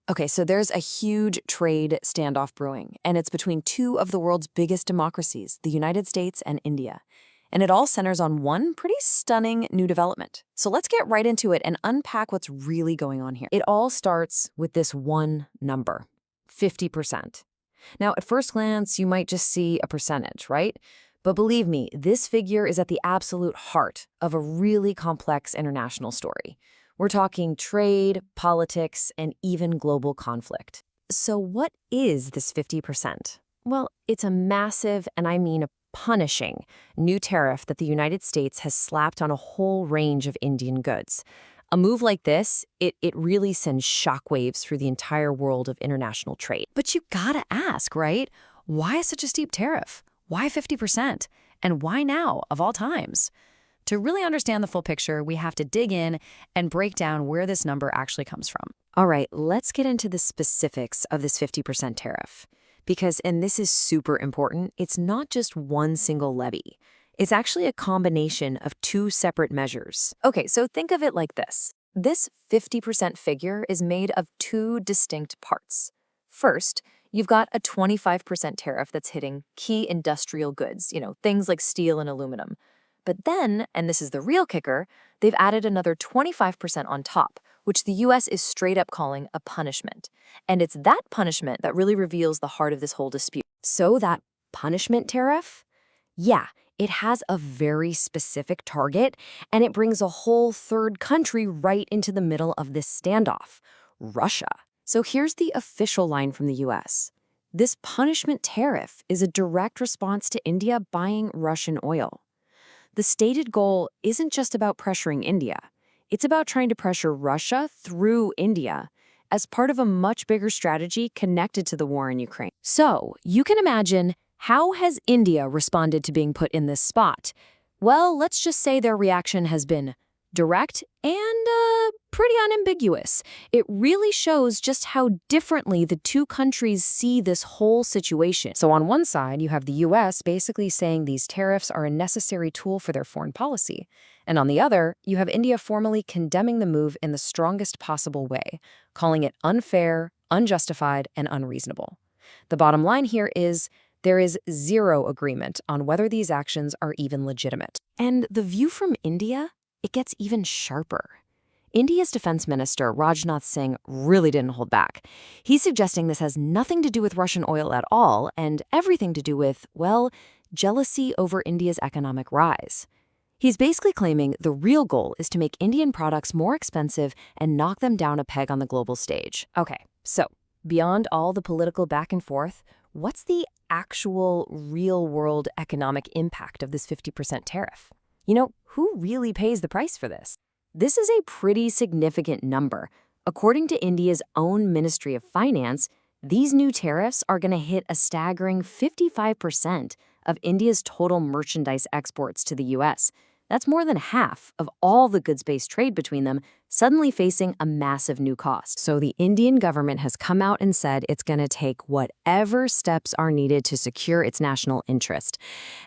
Okay, so there's a huge trade standoff brewing, and it's between two of the world's biggest democracies, the United States and India. And it all centers on one pretty stunning new development. So let's get right into it and unpack what's really going on here. It all starts with this one number, 50%. Now, at first glance, you might just see a percentage, right? But believe me, this figure is at the absolute heart of a really complex international story. We're talking trade, politics, and even global conflict. So what is this 50%? Well, it's a massive, and I mean a punishing, new tariff that the United States has slapped on a whole range of Indian goods. A move like this, it really sends shockwaves through the entire world of international trade. But you gotta ask, right? Why such a steep tariff? Why 50%? And why now, of all times? To really understand the full picture, we have to dig in and break down where this number actually comes from. All right, let's get into the specifics of this 50% tariff. Because, and this is super important, it's not just one single levy. It's actually a combination of two separate measures. Okay, so think of it like this. This 50% figure is made of two distinct parts. First, you've got a 25% tariff that's hitting key industrial goods, things like steel and aluminum. But then, and this is the real kicker, they've added another 25% on top, which the US is straight up calling a punishment. And it's that punishment that really reveals the heart of this whole dispute. So that punishment tariff? Yeah, it has a very specific target, and it brings a whole third country right into the middle of this standoff, Russia. So here's the official line from the US. This punishment tariff is a direct response to India buying Russian oil. The stated goal isn't just about pressuring India. It's about trying to pressure Russia through India as part of a much bigger strategy connected to the war in Ukraine. So, you can imagine, how has India responded to being put in this spot? Well, let's just say their reaction has been direct and pretty unambiguous. It really shows just how differently the two countries see this whole situation. So on one side, you have the US basically saying these tariffs are a necessary tool for their foreign policy. And on the other, you have India formally condemning the move in the strongest possible way, calling it unfair, unjustified, and unreasonable. The bottom line here is there is zero agreement on whether these actions are even legitimate. And the view from India, it gets even sharper. India's defense minister, Rajnath Singh, really didn't hold back. He's suggesting this has nothing to do with Russian oil at all and everything to do with, well, jealousy over India's economic rise. He's basically claiming the real goal is to make Indian products more expensive and knock them down a peg on the global stage. Okay, so beyond all the political back and forth, what's the actual real-world economic impact of this 50% tariff? Who really pays the price for this? This is a pretty significant number. According to India's own Ministry of Finance, these new tariffs are going to hit a staggering 55% of India's total merchandise exports to the US. That's more than half of all the goods-based trade between them, suddenly facing a massive new cost. So the Indian government has come out and said it's going to take whatever steps are needed to secure its national interest.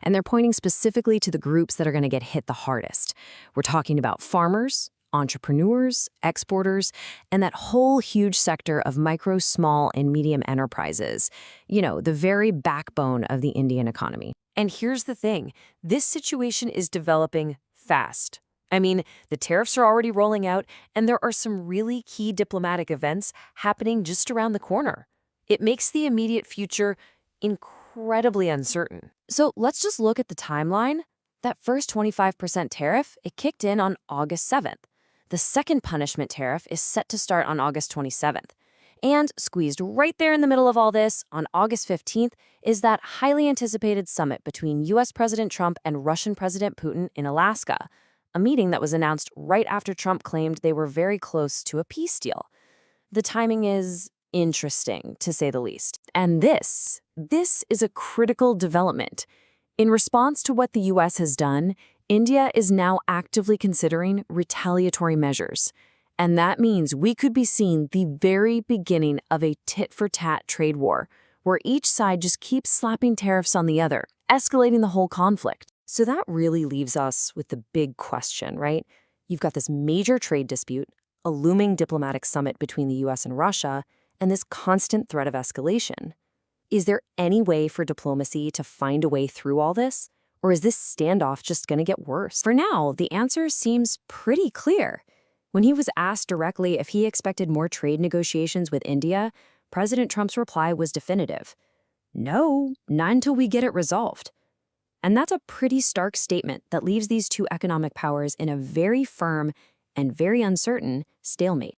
And they're pointing specifically to the groups that are going to get hit the hardest. We're talking about farmers, entrepreneurs, exporters, and that whole huge sector of micro, small, and medium enterprises. The very backbone of the Indian economy. And here's the thing, this situation is developing fast. I mean, the tariffs are already rolling out, and there are some really key diplomatic events happening just around the corner. It makes the immediate future incredibly uncertain. So let's just look at the timeline. That first 25% tariff, it kicked in on August 7th. The second punishment tariff is set to start on August 27th. And squeezed right there in the middle of all this, on August 15th, is that highly anticipated summit between US President Trump and Russian President Putin in Alaska, a meeting that was announced right after Trump claimed they were very close to a peace deal. The timing is interesting, to say the least. And this is a critical development. In response to what the US has done, India is now actively considering retaliatory measures. And that means we could be seeing the very beginning of a tit-for-tat trade war, where each side just keeps slapping tariffs on the other, escalating the whole conflict. So that really leaves us with the big question, right? You've got this major trade dispute, a looming diplomatic summit between the US and Russia, and this constant threat of escalation. Is there any way for diplomacy to find a way through all this? Or is this standoff just going to get worse? For now, the answer seems pretty clear. When he was asked directly if he expected more trade negotiations with India, President Trump's reply was definitive. No, not until we get it resolved. And that's a pretty stark statement that leaves these two economic powers in a very firm and very uncertain stalemate.